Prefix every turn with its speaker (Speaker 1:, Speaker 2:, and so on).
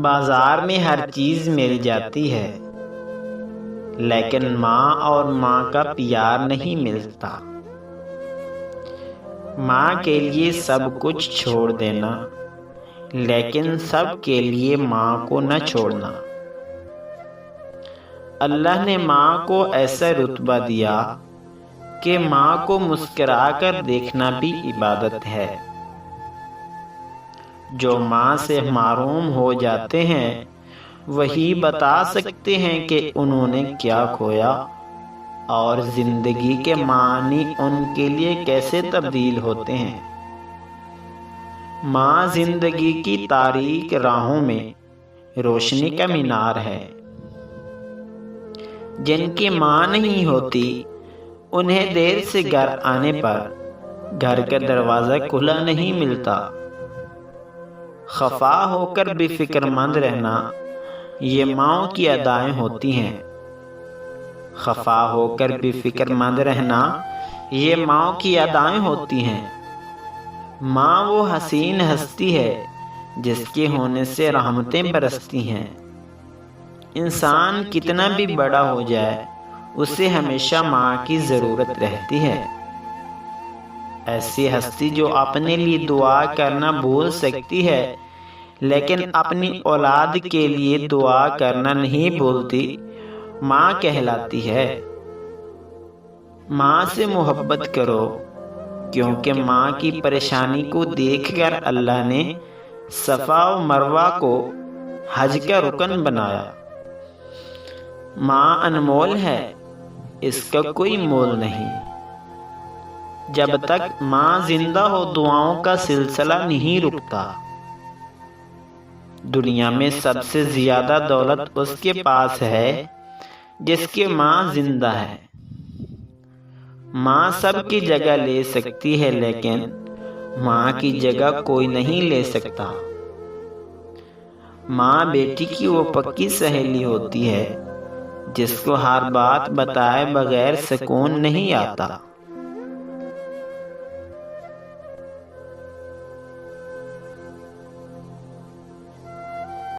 Speaker 1: بازار میں ہر چیز مل جاتی ہے، لیکن ماں اور ماں کا پیار نہیں ملتا۔ ماں کے لیے سب کچھ چھوڑ دینا، لیکن سب کے لیے ماں کو نہ چھوڑنا۔ اللہ نے ماں کو ایسا رتبہ دیا کہ ماں کو مسکرا کر دیکھنا بھی عبادت ہے۔ جو ماں سے محروم ہو جاتے ہیں وہی بتا سکتے ہیں کہ انہوں نے کیا کھویا اور زندگی کے معنی ان کے لیے کیسے تبدیل ہوتے ہیں۔ ماں زندگی کی تاریک راہوں میں روشنی کا مینار ہے۔ جن کی ماں نہیں ہوتی انہیں دیر سے گھر آنے پر گھر کا دروازہ کھلا نہیں ملتا۔ خفا ہو کر بھی فکر مند رہنا یہ ماؤں کی ادائیں ہوتی ہیں۔ خفا ہو کر بھی فکر مند رہنا یہ ماؤں کی ادائیں ہوتی ہیں۔ ماں وہ حسین ہستی ہے جس کے ہونے سے رحمتیں برستی ہیں۔ انسان کتنا بھی بڑا ہو جائے اسے ہمیشہ ماں کی ضرورت رہتی ہے۔ ایسی ہستی جو اپنے لیے دعا کرنا بھول سکتی ہے لیکن اپنی اولاد کے لیے دعا کرنا نہیں بھولتی، ماں کہلاتی ہے۔ ماں سے محبت کرو، کیونکہ ماں کی پریشانی کو دیکھ کر اللہ نے صفا و مروہ کو حج کا رکن بنایا۔ ماں انمول ہے، اس کا کوئی مول نہیں۔ جب تک ماں زندہ ہو دعاؤں کا سلسلہ نہیں رکتا۔ دنیا میں سب سے زیادہ دولت اس کے پاس ہے جس کی ماں زندہ ہے۔ ماں سب کی جگہ لے سکتی ہے لیکن ماں کی جگہ کوئی نہیں لے سکتا۔ ماں بیٹی کی وہ پکی سہیلی ہوتی ہے جس کو ہر بات بتائے بغیر سکون نہیں آتا۔